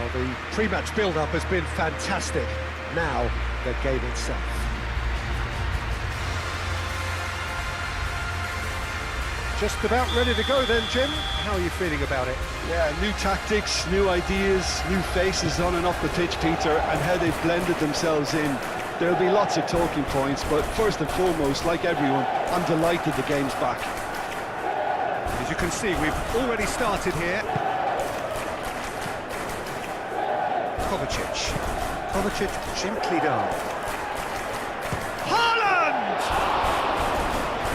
Well, the pre-match build-up has been fantastic. Now, the game itself. Just about ready to go then, Jim. How are you feeling about it? Yeah, new tactics, new ideas, new faces on and off the pitch, Peter, and how they've blended themselves in. There'll be lots of talking points, but first and foremost, like everyone, I'm delighted the game's back. As you can see, we've already started here. Kovacic gently down. Haaland!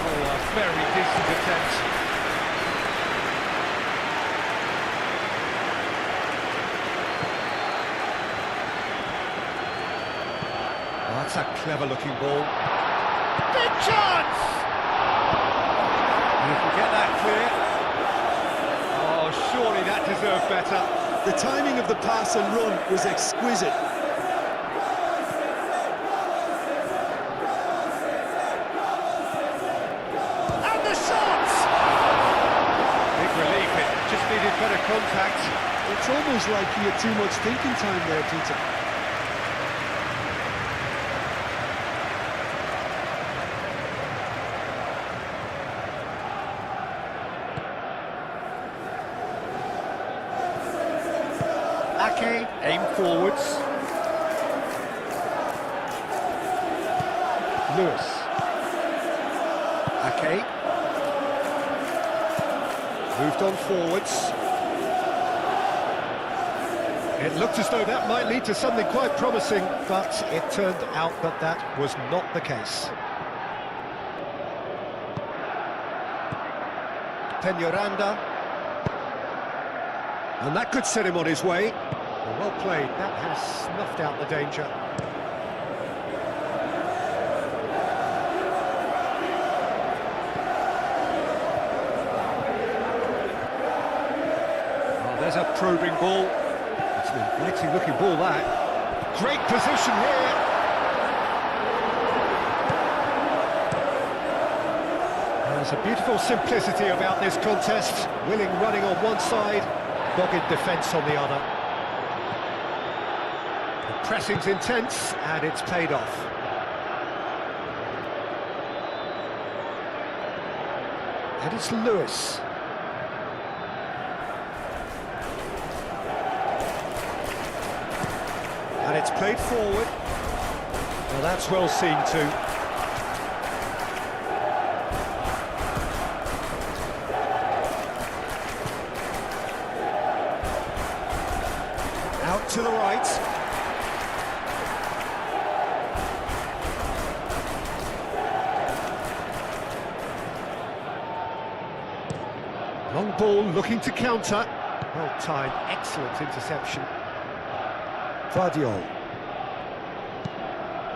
Oh, a very decent attempt. Oh, that's a clever-looking ball. Big chance! You can get that clear. Oh, surely that deserved better. The timing of the pass and run was exquisite. And the shot! Big relief, it just needed better contact. It's almost like he had too much thinking time there, Peter. Ake, aim forwards. Lewis. Ake. Moved on forwards. It looked as though that might lead to something quite promising, but it turned out that that was not the case. Peñaranda. And that could set him on his way. Well played, that has snuffed out the danger. Oh, there's a probing ball. It's an inviting looking ball, that. Great position here. There's a beautiful simplicity about this contest. Willing running on one side, dogged defence on the other. The pressing's intense, and it's paid off. And it's Lewis. And it's played forward. Well, that's well seen too. Out to the right. Long ball looking to counter. Well timed, excellent interception. Vardiol.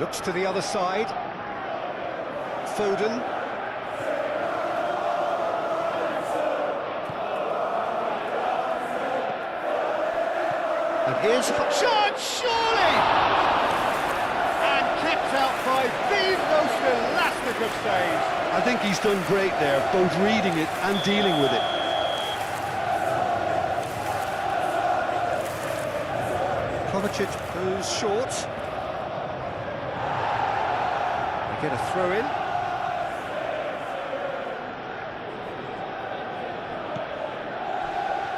Looks to the other side. Foden. And here's a shot, surely! And kept out by the most elastic of saves. I think he's done great there, both reading it and dealing with it. Kovacic goes short. They get a throw in.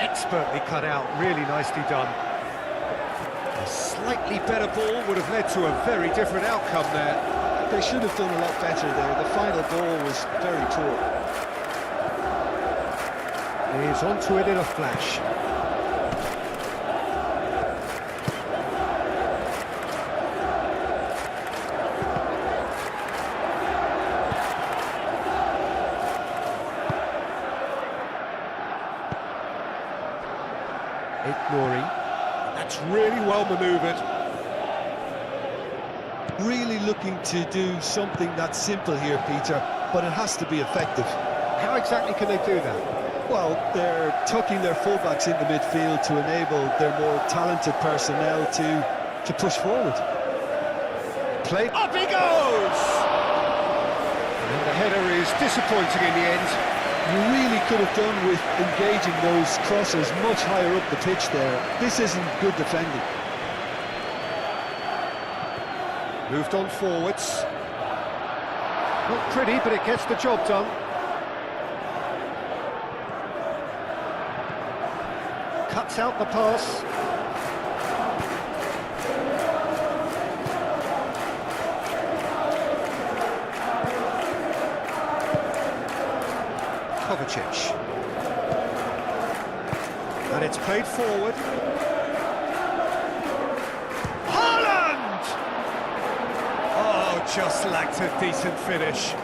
Expertly cut out, really nicely done. A slightly better ball would have led to a very different outcome there. They should have done a lot better there. The final ball was very poor. He's onto it in a flash. Ignoring. That's really well manoeuvred. Really looking to do something that's simple here, Peter, but it has to be effective. How exactly can they do that? Well, they're tucking their fullbacks into midfield to enable their more talented personnel to push forward. Play. Up he goes! And the header is disappointing in the end. you really could have done with engaging those crosses much higher up the pitch there. This isn't good defending. Moved on forwards. Not pretty, but it gets the job done. Cuts out the pass. Kovacic. And it's played forward. Haaland! Oh, just lacked a decent finish.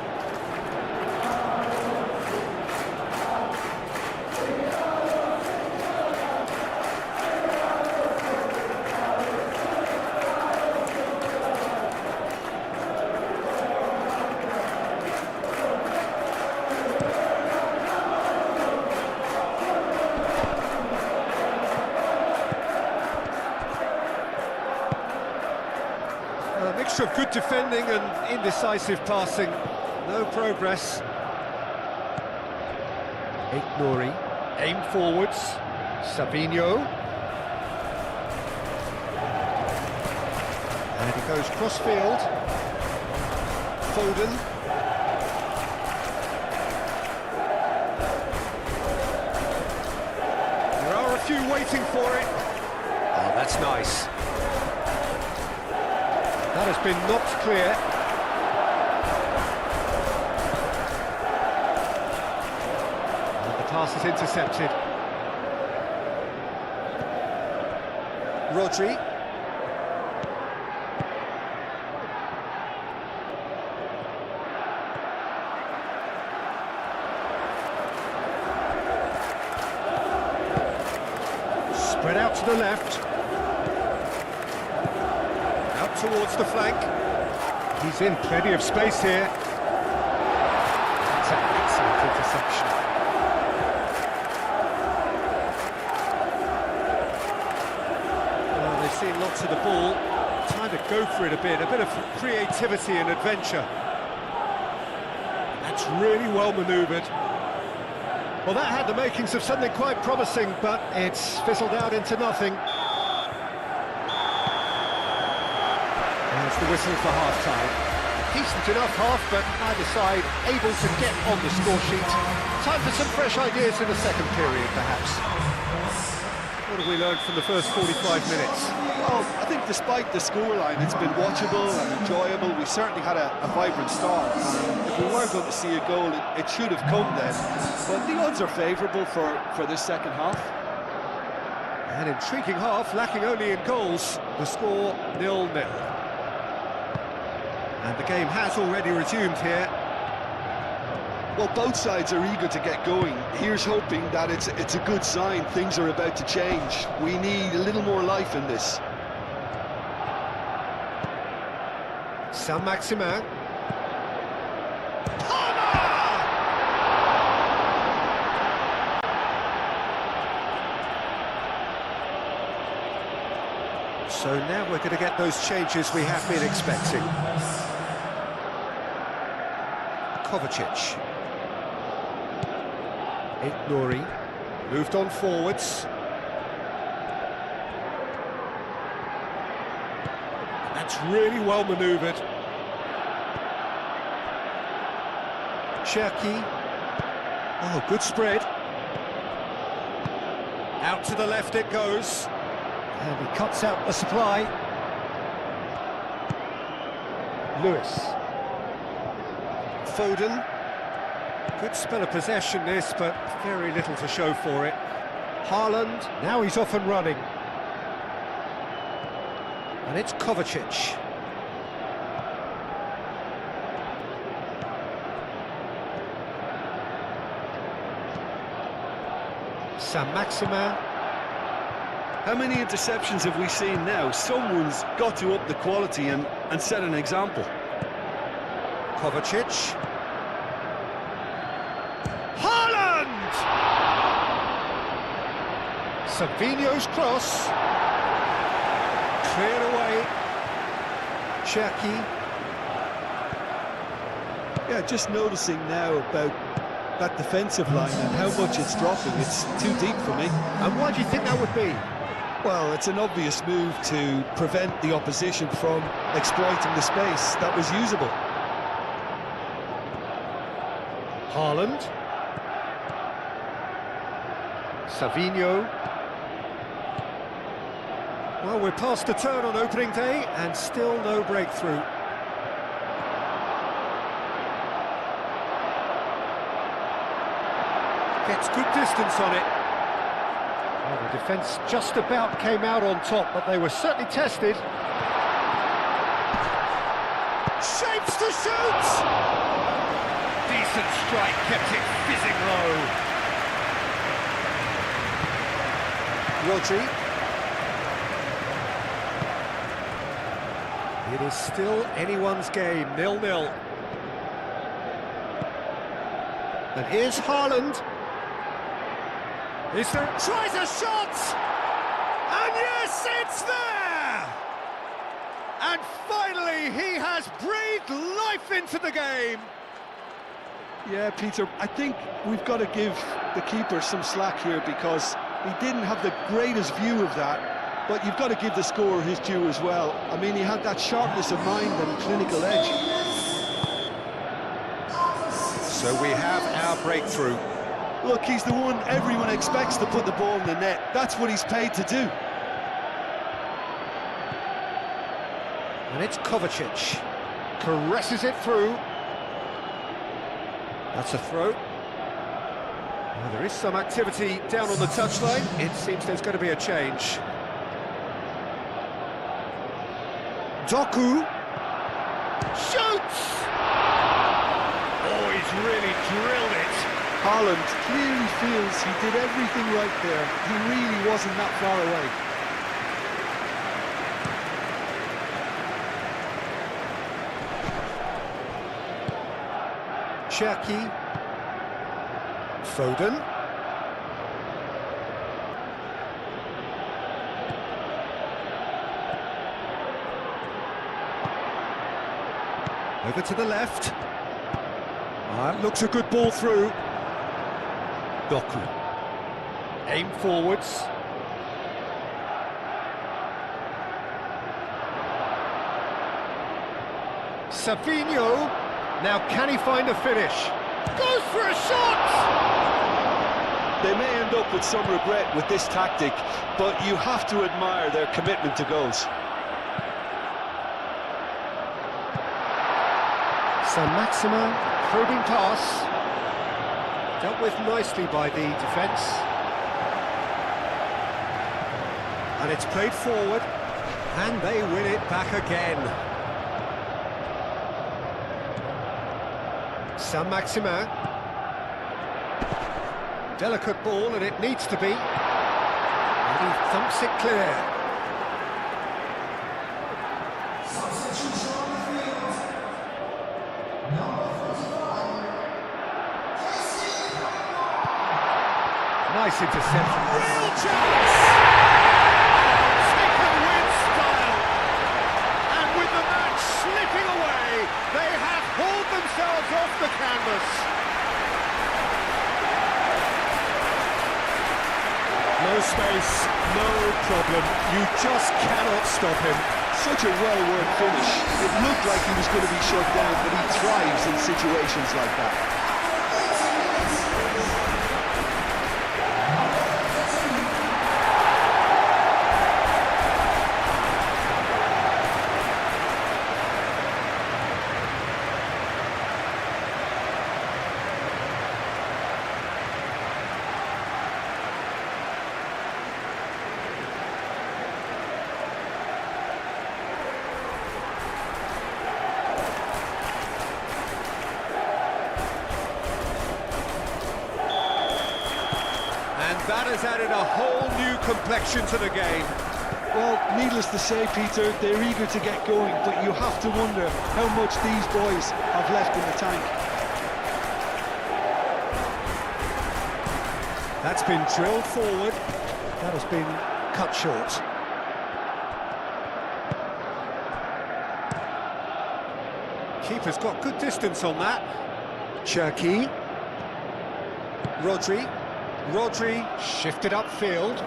A mixture of good defending and indecisive passing. No progress. Nouri. Aim forwards. Savinho. And he goes cross-field. Foden. There are a few waiting for it. Oh, that's nice. That has been knocked clear. And the pass is intercepted. Rodri. Spread out to the left. Towards the flank. He's in plenty of space here. That's an excellent interception. Well, they've seen lots of the ball. Time to go for it a bit of creativity and adventure. That's really well manoeuvred. Well, that had the makings of something quite promising, but it's fizzled out into nothing. There's the whistle for half-time. Decent enough half, but neither side able to get on the score sheet. Time for some fresh ideas in the second period, perhaps. What have we learned from the first 45 minutes? Well, I think despite the scoreline, it's been watchable and enjoyable. We certainly had a vibrant start. If we were going to see a goal, it should have come then. But the odds are favourable for this second half. An intriguing half, lacking only in goals. The score 0-0. And the game has already resumed here. Well, both sides are eager to get going. Here's hoping that it's a good sign. Things are about to change. We need a little more life in this. Saint-Maximin. So now we're going to get those changes we have been expecting. Kovacic. Nouri. Moved on forwards. That's really well manoeuvred. Cherki. Oh, good spread. Out to the left it goes. And he cuts out the supply. Lewis. Foden. Good spell of possession this, but very little to show for it. Haaland, now he's off and running. And it's Kovacic. Saint-Maximin. How many interceptions have we seen now? Someone's got to up the quality and set an example. Kovacic. Haaland! Savinho's cross. Cleared away. Cherki. Yeah, just noticing now about that defensive line and how much it's dropping. It's too deep for me. And why do you think that would be? Well, it's an obvious move to prevent the opposition from exploiting the space that was usable. Haaland. Savinho. Well, we're past the turn on opening day and still no breakthrough. Gets good distance on it. Well, the defence just about came out on top, but they were certainly tested. Shapes to shoot! Decent strike, kept it fizzing low. Rodri. It is still anyone's game, 0-0. And here's Haaland. Tries a shot! And yes, it's there! And finally, he has breathed life into the game. Yeah, Peter, I think we've got to give the keeper some slack here because he didn't have the greatest view of that, but you've got to give the scorer his due as well. I mean, he had that sharpness of mind and clinical edge. So we have our breakthrough. Look, he's the one everyone expects to put the ball in the net. That's what he's paid to do. And it's Kovacic. Caresses it through. That's a throw. Well, there is some activity down on the touchline. It seems there's going to be a change. Doku. Shoots! Oh, he's really drilled it. Haaland clearly feels he did everything right there. He really wasn't that far away. Cherki. Foden. Over to the left. Looks a good ball through. Doku. Aim forwards. Savinho. Now can he find a finish? Goes for a shot! They may end up with some regret with this tactic, but you have to admire their commitment to goals. Saint-Maximin, probing pass. Dealt with nicely by the defence. And it's played forward, and they win it back again. Saint-Maximin. Delicate ball, and it needs to be. And he thumps it clear. Nice interception. Real chance! Taken with style. And with the match slipping away, they have hauled themselves off the canvas. No space, no problem. You just cannot stop him. Such a well-worked finish. It looked like he was going to be shut down, but he thrives in situations like that. That has added a whole new complexion to the game. Well, needless to say, Peter, they're eager to get going, but you have to wonder how much these boys have left in the tank. That's been drilled forward. That has been cut short. Keeper's got good distance on that. Cherki. Rodri shifted upfield.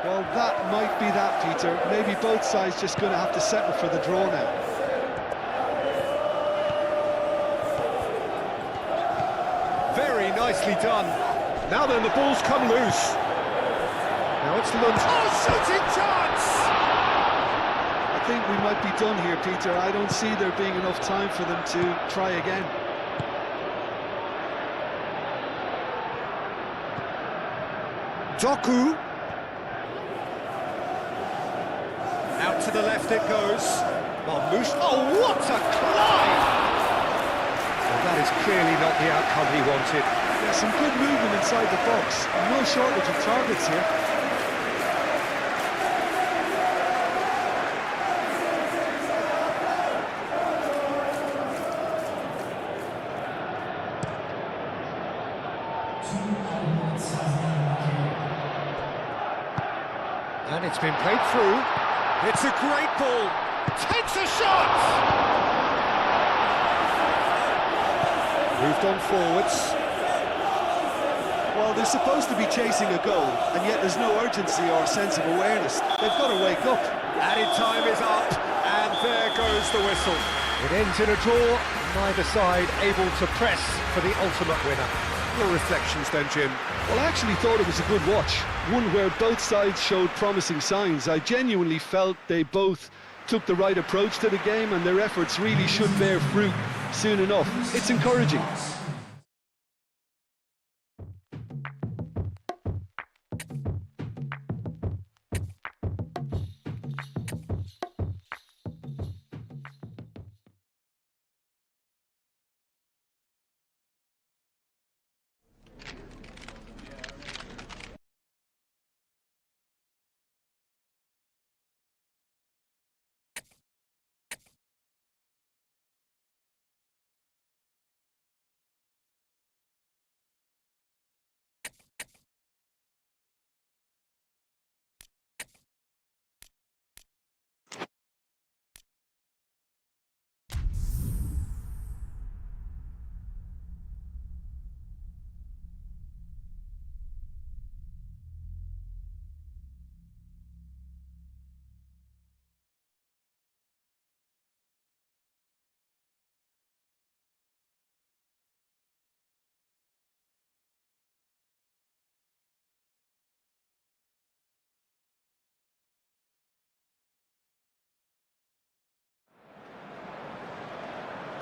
Well, that might be that, Peter. Maybe both sides just going to have to settle for the draw now. Very nicely done. Now then, the ball's come loose. Now it's Lund. Oh, shooting chance! I think we might be done here, Peter. I don't see there being enough time for them to try again. Doku. Out to the left it goes. Marmouche. Oh, what a climb! Well, that is clearly not the outcome he wanted. Yeah, some good movement inside the box. No shortage of targets here. And it's been played through. It's a great ball. Takes a shot! Moved on forwards. Well, they're supposed to be chasing a goal, and yet there's no urgency or sense of awareness. They've got to wake up. Added time is up, and there goes the whistle. It ends in a draw, neither side able to press for the ultimate winner. Your reflections then, Jim? Well, I actually thought it was a good watch, one where both sides showed promising signs. I genuinely felt they both took the right approach to the game, and their efforts really should bear fruit soon enough. It's encouraging.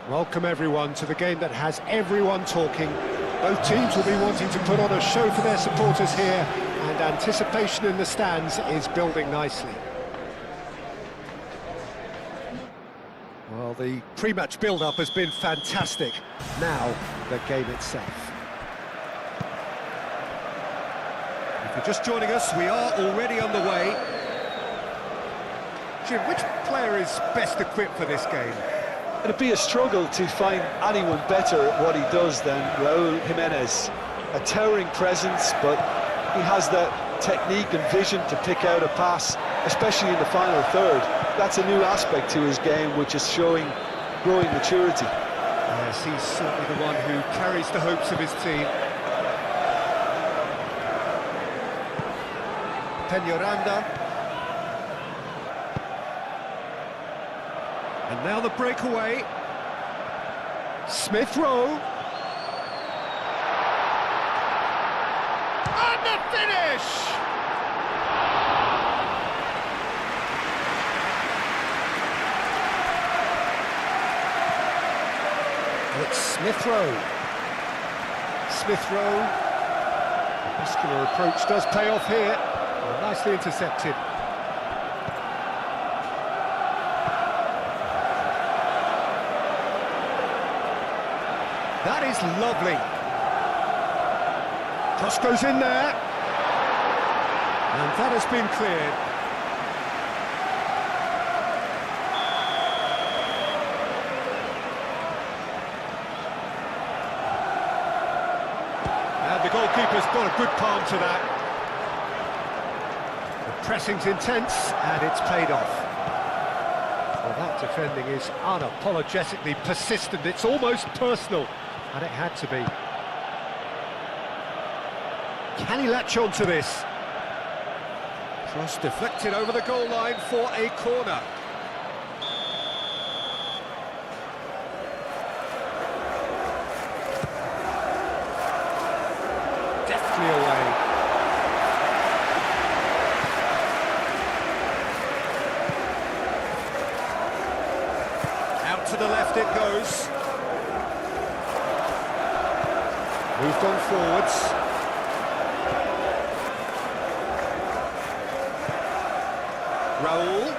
Welcome everyone to the game that has everyone talking. Both teams will be wanting to put on a show for their supporters here, and anticipation in the stands is building nicely. Well, the pre-match build-up has been fantastic. Now, the game itself. If you're just joining us, we are already on the way. Jim, which player is best equipped for this game? It'd be a struggle to find anyone better at what he does than Raúl Jiménez. A towering presence, but he has that technique and vision to pick out a pass, especially in the final third. That's a new aspect to his game, which is showing growing maturity. Yes, he's certainly the one who carries the hopes of his team. Peñaranda. And now the breakaway. Smith Rowe. And the finish! And it's Smith Rowe. Smith Rowe. The muscular approach does pay off here. Well, nicely intercepted. That is lovely. Cross goes in there. And that has been cleared. And the goalkeeper's got a good palm to that. The pressing's intense, and it's paid off. Well, that Defending is unapologetically persistent, it's almost personal, and it had to be. Can he latch on to this? Cross deflected over the goal line for a corner. Deftly away. Out to the left it goes. Moved on forwards. Raul.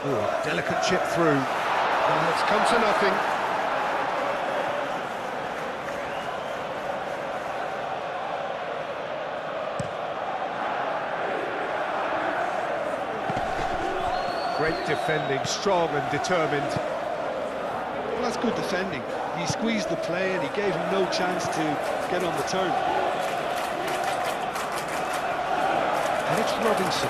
Oh, delicate chip through. And it's come to nothing. Great defending, strong and determined. Well, that's good defending. He squeezed the play and he gave him no chance to get on the turn. And it's Robinson.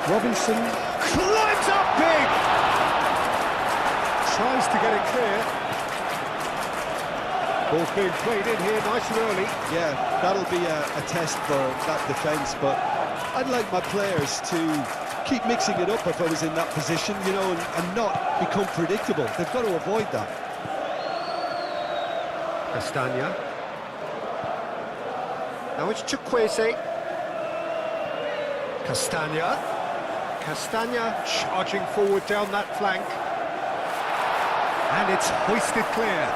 Robinson climbs up big! Tries to get it clear. Ball's being played in here nice and early. Yeah, that'll be a test for that defence, but I'd like my players to keep mixing it up if I was in that position, you know, and not become predictable. They've got to avoid that. Castagna. Now it's Chukwueze. Castagna. Castagna charging forward down that flank. And it's hoisted clear.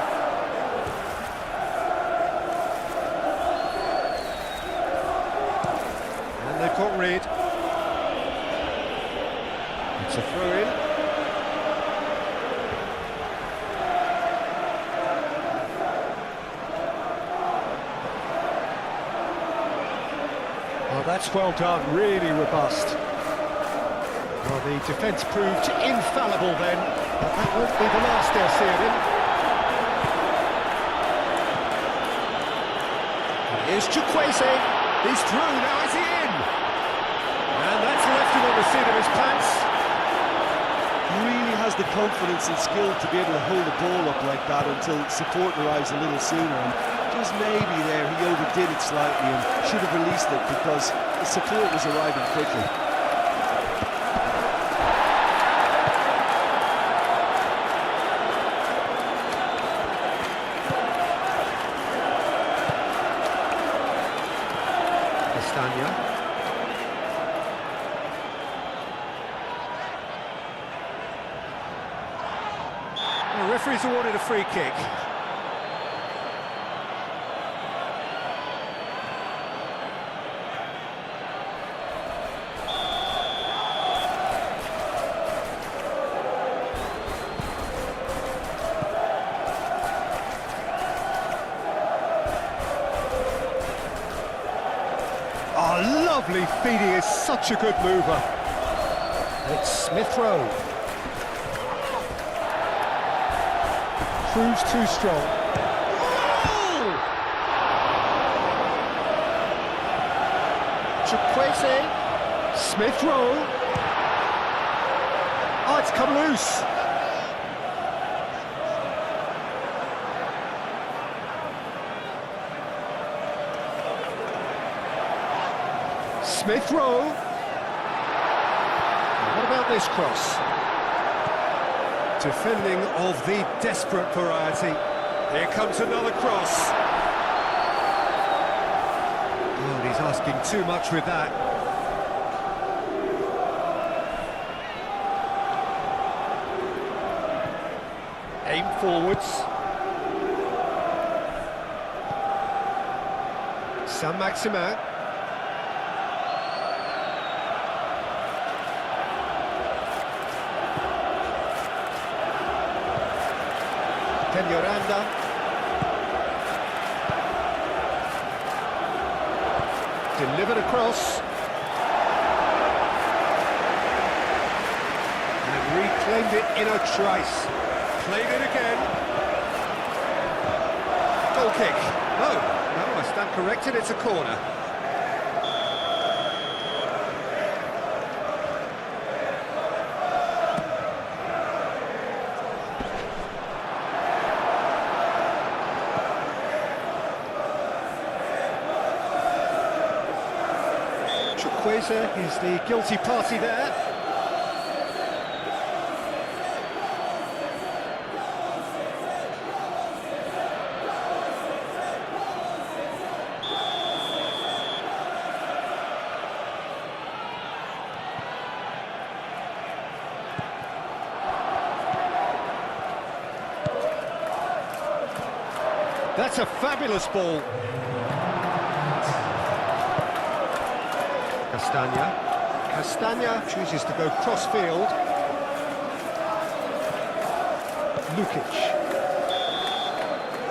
And they've got rid. It's a throw-in. Well, that's well done, really robust. Well, the defence proved infallible then, but that won't be the last they'll see of him. And here's Chukwueze. He's through, now is he in? And that's left him on the seat of his pants. Really has the confidence and skill to be able to hold the ball up like that until support arrives a little sooner. And just maybe there he overdid it slightly and should have released it because the support was arriving quickly. Castagna. The referee's awarded a free kick. Oh, lovely feeding, is such a good mover. It's Smith Rowe. Proves too strong. Oh! Chukwueze. Smith Rowe. Oh, it's come loose. Smith Rowe. What about this cross? Defending of the desperate variety. Here comes another cross. Oh, and he's asking too much with that. Aim forwards. Saint-Maximin. Peñaranda. Delivered across. And reclaimed it in a trice. Played it again. Goal kick. No, I stand corrected, it's a corner. Chukwueze is the guilty party there. That's a fabulous ball. Castagna chooses to go cross-field. Lukic.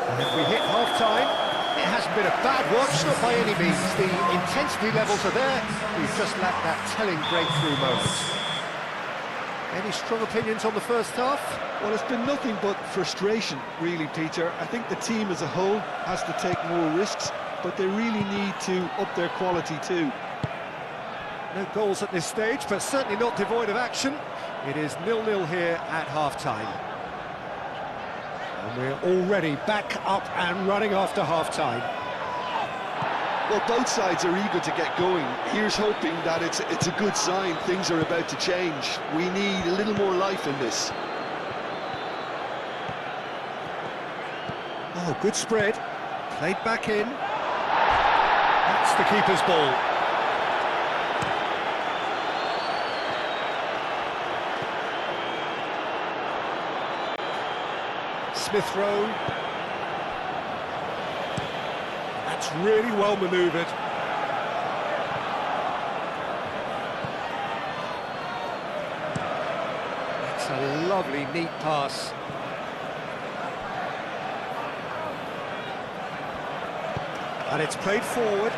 And if we hit half-time, it hasn't been a bad watch, not by any means. The intensity levels are there. We've just lacked that telling breakthrough moment. Any strong opinions on the first half? Well, it's been nothing but frustration, really, Peter. I think the team as a whole has to take more risks, but they really need to up their quality too. No goals at this stage, but certainly not devoid of action. It is 0-0 here at half-time. And we're already back up and running after half-time. Well, both sides are eager to get going. Here's hoping that it's a good sign. Things are about to change. We need a little more life in this. Oh, good spread. Played back in. That's the keeper's ball. Smith Rowe. That's really well manoeuvred. That's a lovely, neat pass. And it's played forward.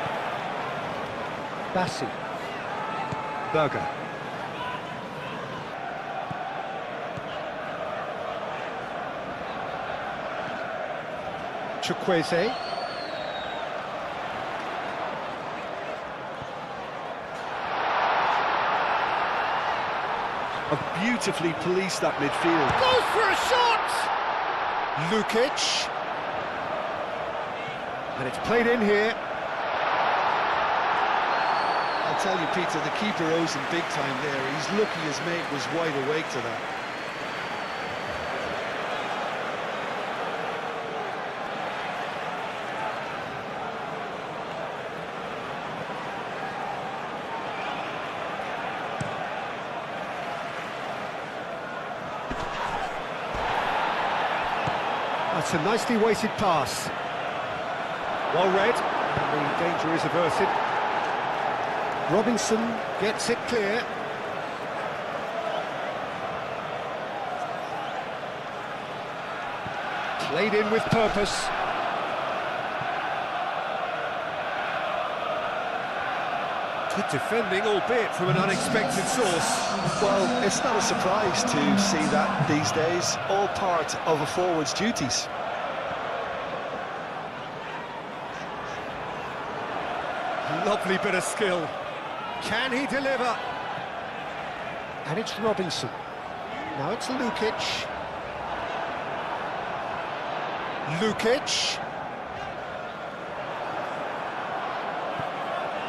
Bassi. Berger. Chukwueze. Beautifully policed that midfield. Goes for a shot! Lukic. And it's played in here. I'll tell you, Peter, the keeper owes him big time there. He's lucky his mate was wide awake to that. That's a nicely weighted pass. Well read, and the danger is averted. Robinson gets it clear. Played in with purpose. Good defending, albeit from an unexpected source. Well, it's not a surprise to see that these days, all part of a forward's duties. Lovely bit of skill. Can he deliver? And it's Robinson. Now it's Lukic. Lukic.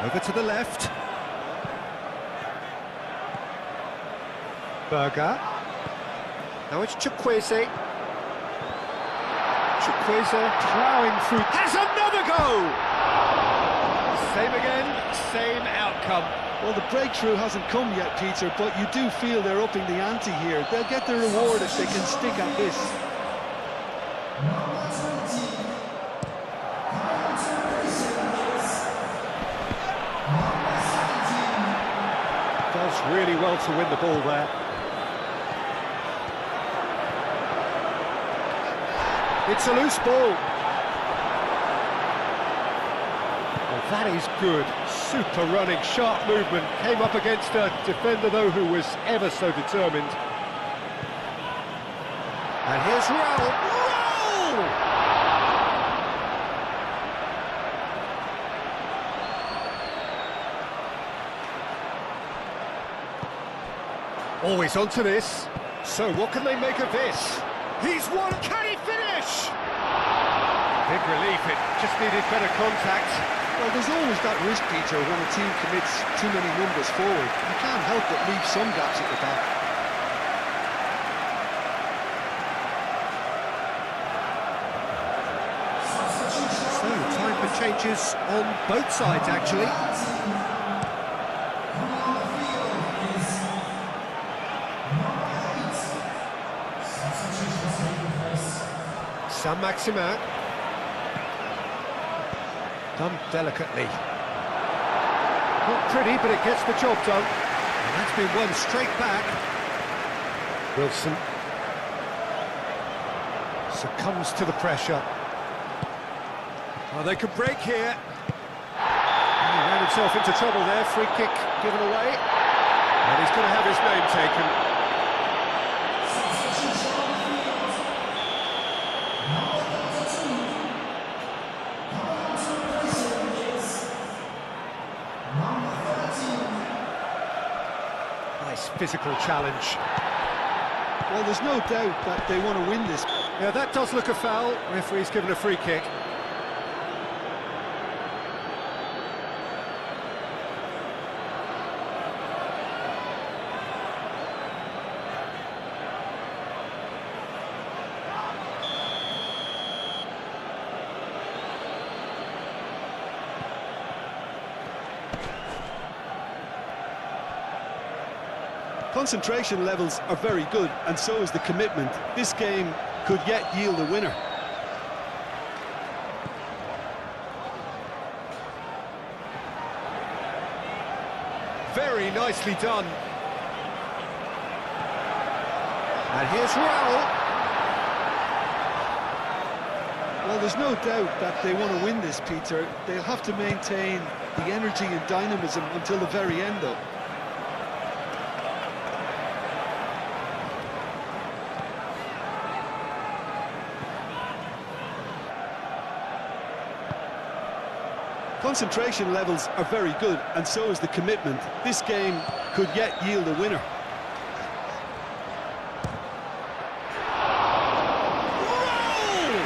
Over to the left. Berger. Now it's Chukwueze. Chukwueze ploughing through. Has another go! Same again, same outcome. Well, the breakthrough hasn't come yet, Peter, but you do feel they're upping the ante here. They'll get their reward if they can stick at this. Does really well to win the ball there. It's a loose ball. Well, that is good. Super running, sharp movement. Came up against a defender, though, who was ever so determined. And here's Raul. Raul! Always onto this. So what can they make of this? He's won. Can he finish? Big relief. It just needed better contact. Well, there's always that risk, Peter, when a team commits too many numbers forward. You can't help but leave some gaps at the back. So, time for changes on both sides, actually. Saint-Maximin. Done delicately. Not pretty, but it gets the job done. And that's been won straight back. Wilson succumbs to the pressure. Oh, they could break here. He ran himself into trouble there. Free kick given away. And he's going to have his name taken. Nice physical challenge. Well, there's no doubt that they want to win this. Yeah, that does look a foul. Referee's given a free kick. Concentration levels are very good, and so is the commitment. This game could yet yield a winner. Very nicely done. And here's Raul. Well, there's no doubt that they want to win this, Peter. They'll have to maintain the energy and dynamism until the very end, though. Concentration levels are very good, and so is the commitment. This game could yet yield a winner. Goal!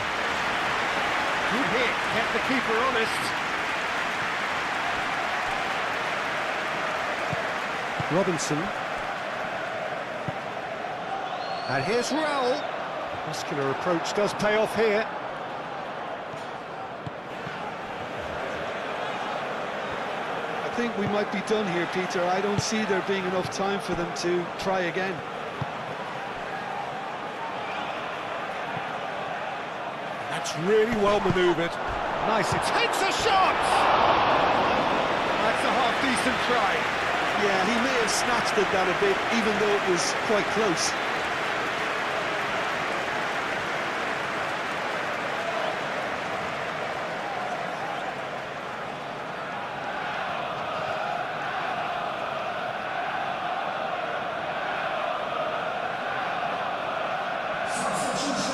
Good hit, kept the keeper honest. Robinson. And here's Raul. Muscular approach does pay off here. I think we might be done here, Peter. I don't see there being enough time for them to try again. That's really well manoeuvred. Nice, it takes a shot! That's a half-decent try. Yeah, he may have snatched at that a bit, even though it was quite close.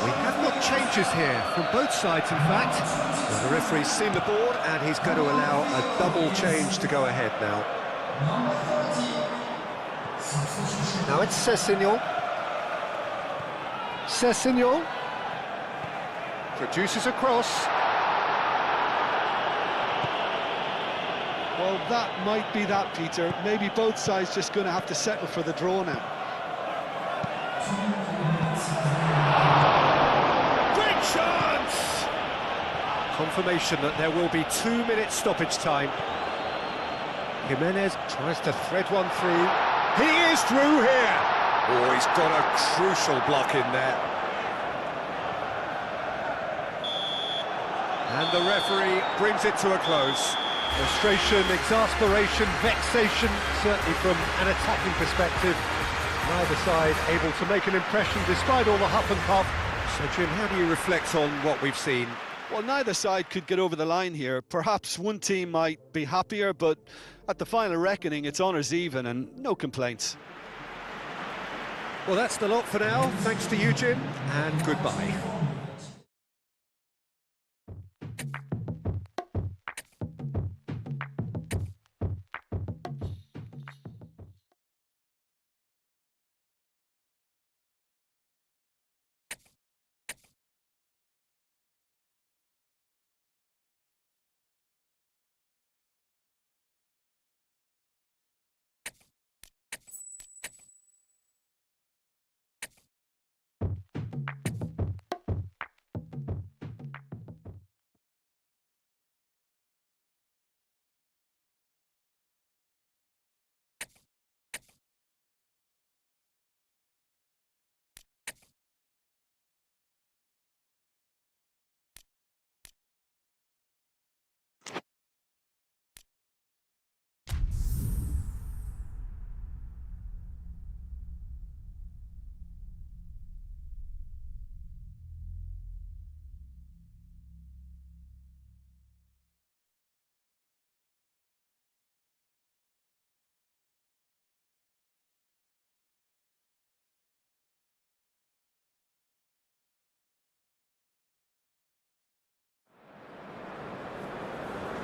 We have got changes here from both sides, in fact. Well, the referee's seen the board, and he's going to allow a double change to go ahead now. Now it's Sessegnon. Sessegnon produces a cross. Well, that might be that, Peter. Maybe both sides just going to have to settle for the draw now. Great chance! Confirmation that there will be 2 minutes stoppage time. Jimenez tries to thread one through. He is through here! Oh, he's got a crucial block in there. And the referee brings it to a close. Frustration, exasperation, vexation, certainly from an attacking perspective. Neither side able to make an impression despite all the huff and puff. So, Jim, how do you reflect on what we've seen? Well, neither side could get over the line here. Perhaps one team might be happier, but at the final reckoning, it's honours even and no complaints. Well, that's the lot for now. Thanks to you, Jim, and goodbye.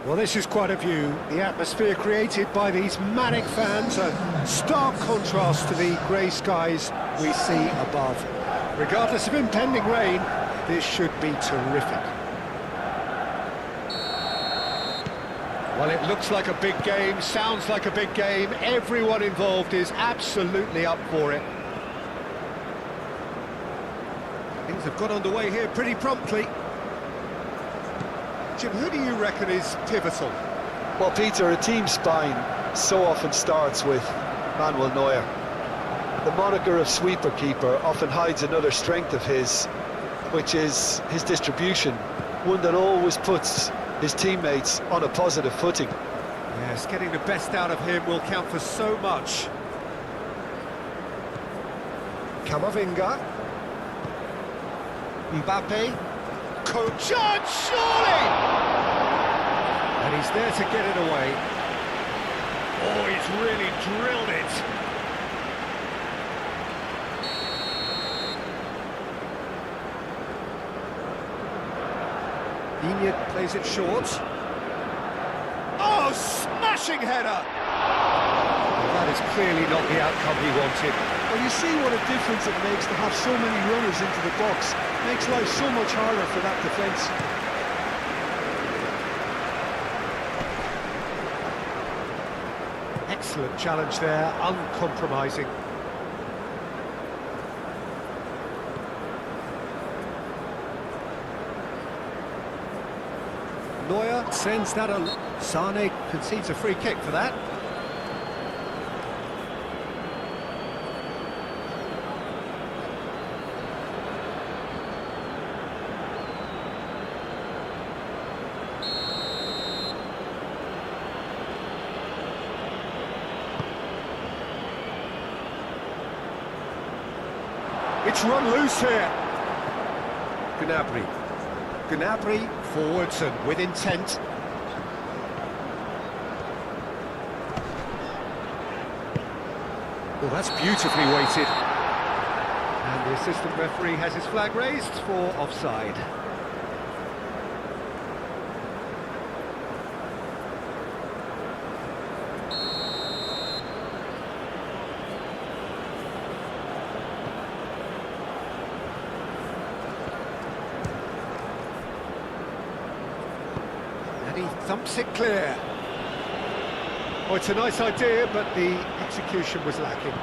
Well, this is quite a view. The atmosphere created by these manic fans, a stark contrast to the grey skies we see above. Regardless of impending rain, this should be terrific. Well, it looks like a big game, sounds like a big game. Everyone involved is absolutely up for it. Things have got underway here pretty promptly. Jim, who do you reckon is pivotal? Well, Peter, a team spine so often starts with Manuel Neuer. The moniker of sweeper keeper often hides another strength of his, which is his distribution, one that always puts his teammates on a positive footing. Yes, getting the best out of him will count for so much. Camavinga. Mbappe. Coachon, surely! And he's there to get it away. Oh, he's really drilled it. Iñigo plays it short. Oh, smashing header! Well, that is clearly not the outcome he wanted. Well, you see what a difference it makes to have so many runners into the box. Makes life so much harder for that defence. Excellent challenge there, uncompromising. Neuer sends that on. Sane concedes a free kick for that. It's run loose here. Gnabry. Gnabry forwards and with intent. Well, that's beautifully weighted. And the assistant referee has his flag raised for offside. And he thumps it clear. Oh, it's a nice idea, but the execution was lacking.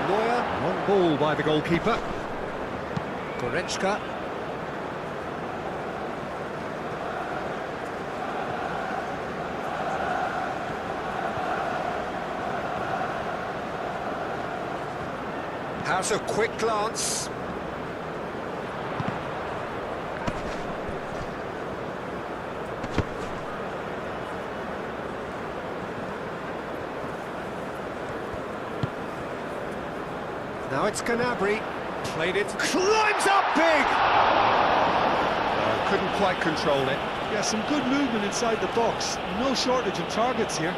Neuer, one ball by the goalkeeper. Goretzka. Has a quick glance. Now it's Gnabry, played it, climbs up big! Couldn't quite control it. Yeah, some good movement inside the box. No shortage of targets here.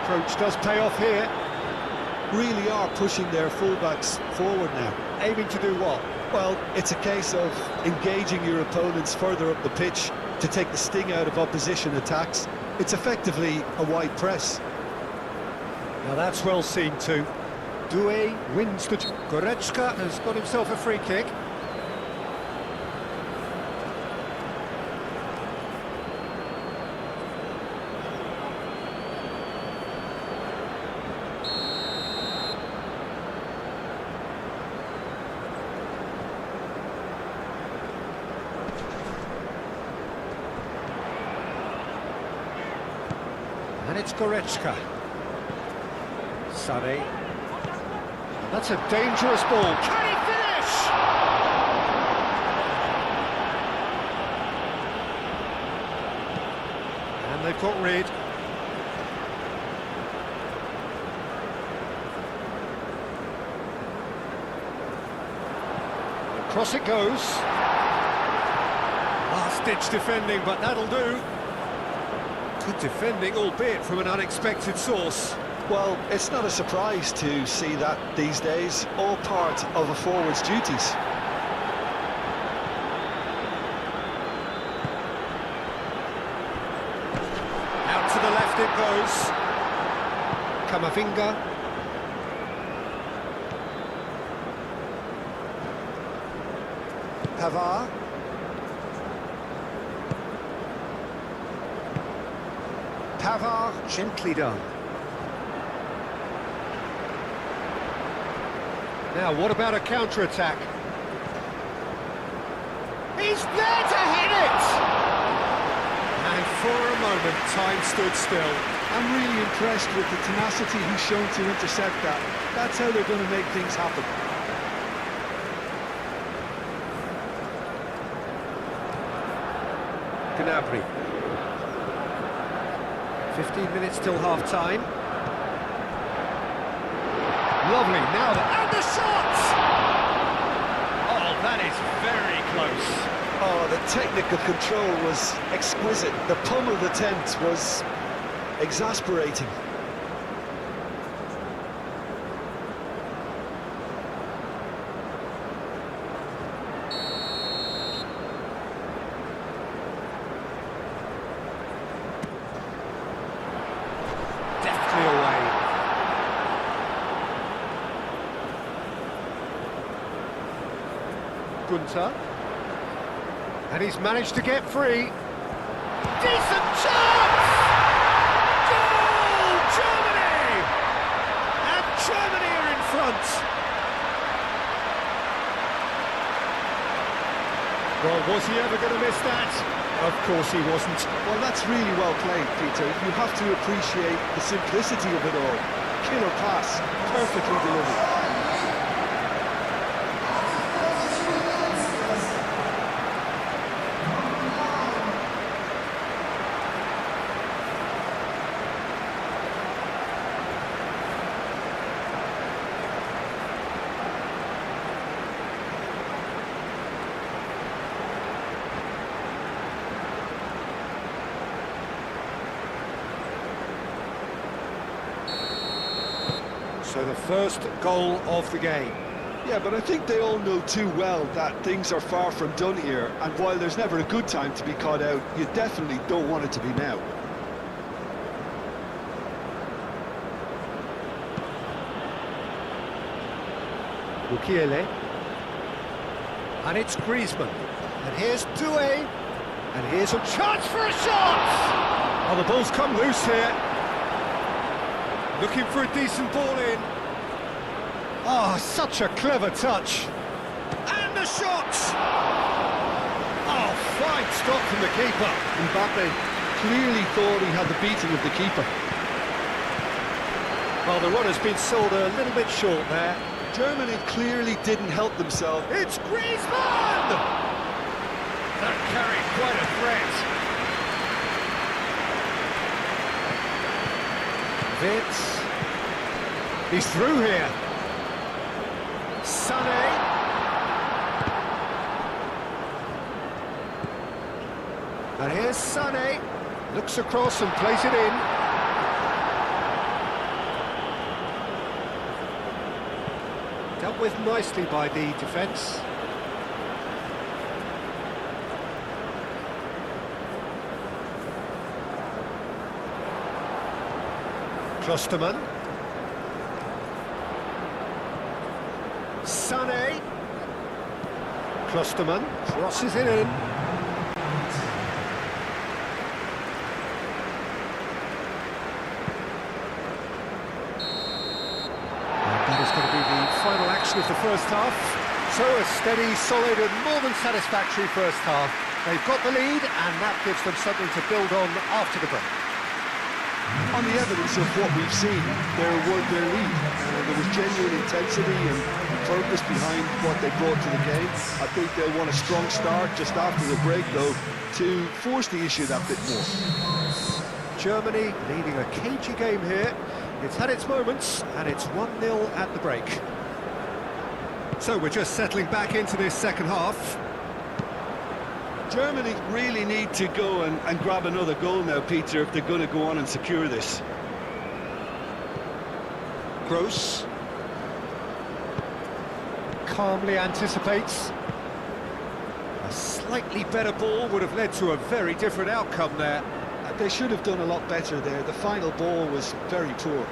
Approach does pay off here. Really are pushing their fullbacks forward now. Aiming to do what? Well, it's a case of engaging your opponents further up the pitch to take the sting out of opposition attacks. It's effectively a wide press. Now that's well seen too. Doué wins the... Goretzka has got himself a free kick. And it's Goretzka. Sane. That's a dangerous ball. Can he finish? And they've got rid. Across it goes. Last-ditch defending, but that'll do. Good defending, albeit from an unexpected source. Well, it's not a surprise to see that these days, all part of a forward's duties. Out to the left it goes. Camavinga. Pavard. Pavard, gently done. Now, what about a counter-attack? He's there to hit it! And for a moment, time stood still. I'm really impressed with the tenacity he's shown to intercept that. That's how they're going to make things happen. Gnabry. 15 minutes till half-time. Lovely, now and the shot! Oh, that is very close. Oh, the technical control was exquisite. The pummeled attempt was exasperating. Deftly away. Gunter. And he's managed to get free. Decent chance! Goal! Germany! And Germany are in front. Well, was he ever going to miss that? Of course he wasn't. Well, that's really well played, Peter. You have to appreciate the simplicity of it all. Killer pass, perfectly delivered. So the first goal of the game. Yeah, but I think they all know too well that things are far from done here, and while there's never a good time to be caught out, you definitely don't want it to be now. Mukiele. And it's Griezmann. And here's Doué. And here's a chance for a shot! Oh, the ball's come loose here. Looking for a decent ball in. Oh, such a clever touch. And the shot! Oh, fine stop from the keeper. Mbappe clearly thought he had the beating of the keeper. Well, the runner's been sold a little bit short there. Germany clearly didn't help themselves. It's Griezmann! That carried quite a threat. Vince. He's through here. Sané. And here's Sané. Looks across and plays it in. Dealt with nicely by the defence. Klostermann. Sané. Klostermann crosses it in. That is going to be the final action of the first half. So a steady, solid and more than satisfactory first half. They've got the lead and that gives them something to build on after the break. On the evidence of what we've seen, they're worth their lead. There was genuine intensity and purpose behind what they brought to the game. I think they'll want a strong start just after the break, though, to force the issue that bit more. Germany leading a cagey game here. It's had its moments, and it's 1-0 at the break. So we're just settling back into this second half. Germany really need to go and grab another goal now, Peter, if they're going to go on and secure this. Gross. Calmly anticipates. A slightly better ball would have led to a very different outcome there. They should have done a lot better there. The final ball was very poor.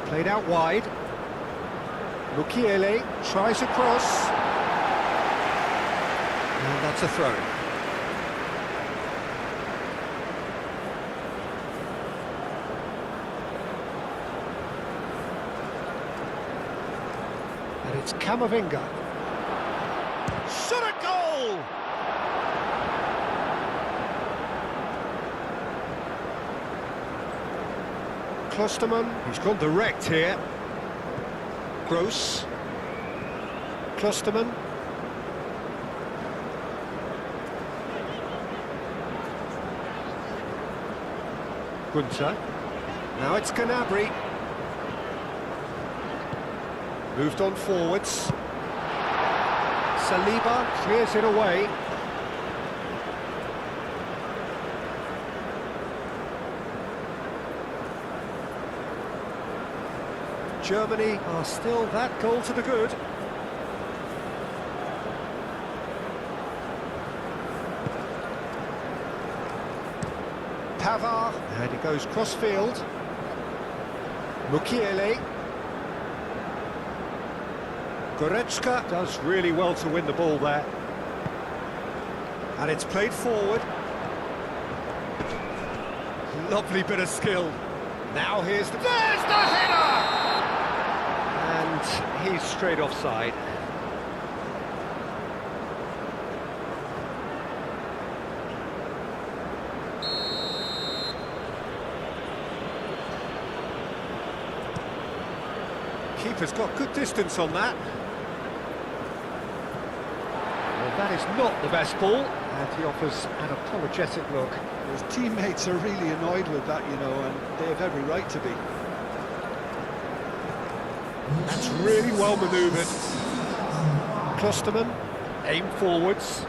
Played out wide. Mukiele tries a cross. And that's a throw. And it's Camavinga. Shot a goal! Klosterman, he's gone direct here. Gross. Klosterman. Gunter. Now it's Gnabry. Moved on forwards. Saliba clears it away. Germany are still that goal to the good. Pavard, and he goes cross-field. Mukiele. Goretzka does really well to win the ball there. And it's played forward. Lovely bit of skill. Now there's the header! And he's straight offside. Keeper's got good distance on that. Well, that is not the best ball, and he offers an apologetic look. His teammates are really annoyed with that, you know, and they have every right to be. That's really well manoeuvred. Klosterman, aim forwards.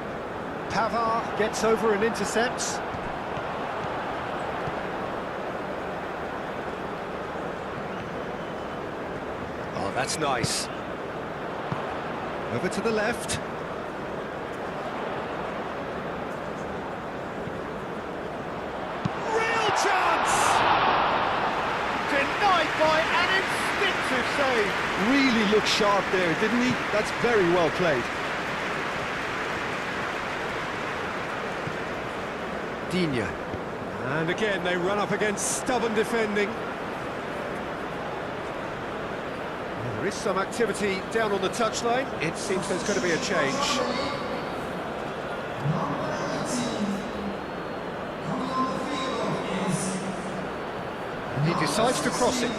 Pavard gets over and intercepts. Oh, that's nice. Over to the left. Real chance! Denied by an instinctive save. Really looked sharp there, didn't he? That's very well played. Digne. And again, they run up against stubborn defending. There is some activity down on the touchline. It seems there's going to be a change. And he decides to cross it.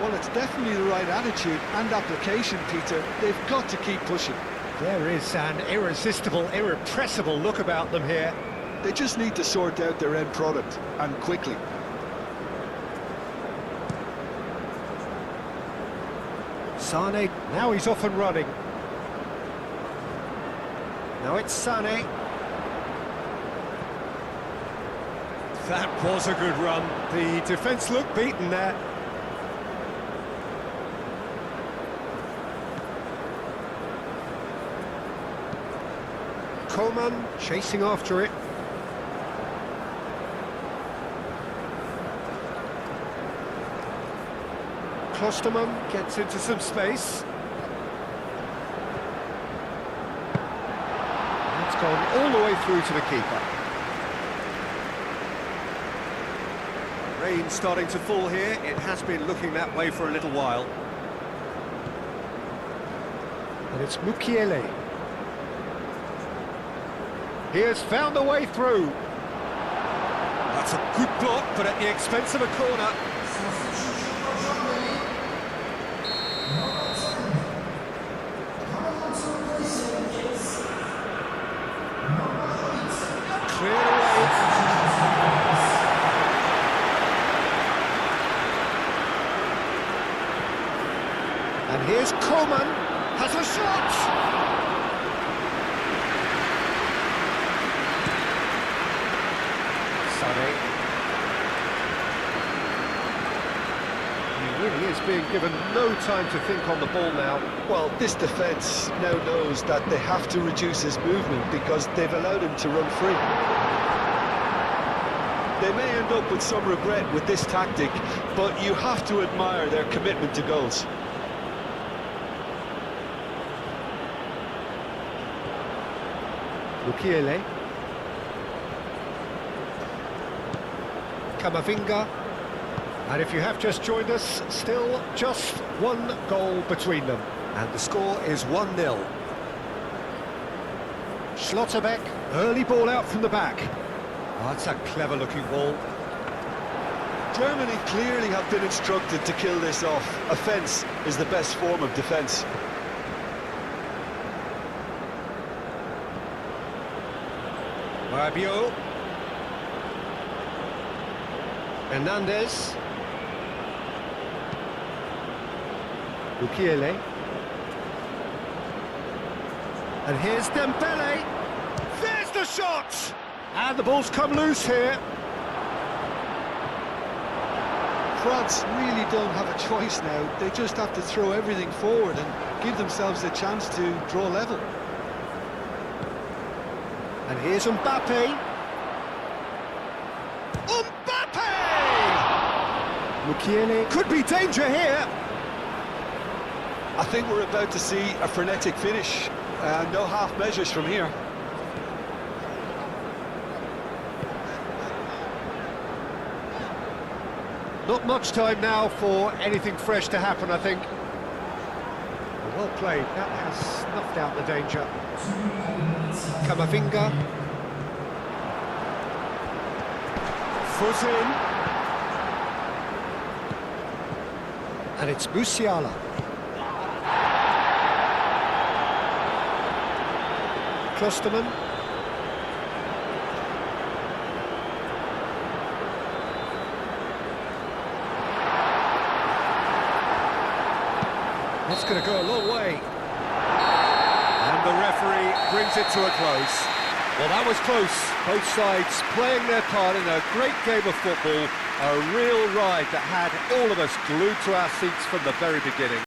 Well, it's definitely the right attitude and application, Peter. They've got to keep pushing. There is an irresistible, irrepressible look about them here. They just need to sort out their end product, and quickly. Sane, now he's off and running. Now it's Sane. That was a good run. The defence looked beaten there. Coman chasing after it. Klosterman gets into some space. It's gone all the way through to the keeper. Rain starting to fall here. It has been looking that way for a little while. And it's Mukiele. He has found a way through. That's a good block, but at the expense of a corner. Cleared away. Here's Coleman, has a shot! Sonny. He really is being given no time to think on the ball now. Well, this defence now knows that they have to reduce his movement because they've allowed him to run free. They may end up with some regret with this tactic, but you have to admire their commitment to goals. Mukiele. Camavinga. And if you have just joined us, still just one goal between them. And the score is 1-0. Schlotterbeck, early ball out from the back. Oh, that's a clever-looking ball. Germany clearly have been instructed to kill this off. Offence is the best form of defence. Rabiot. Hernandez. Mukiele. And here's Dembele. There's the shot! And the ball's come loose here. France really don't have a choice now. They just have to throw everything forward and give themselves a chance to draw level. And here's Mbappe. Mbappe! Mukiele, could be danger here. I think we're about to see a frenetic finish. No half measures from here. Not much time now for anything fresh to happen, I think. Well played, that has snuffed out the danger. Camavinga. Foot in. And it's Musiala. Klosterman. That's going to go a long way. And the referee brings it to a close. Well, that was close. Both sides playing their part in a great game of football. A real ride that had all of us glued to our seats from the very beginning.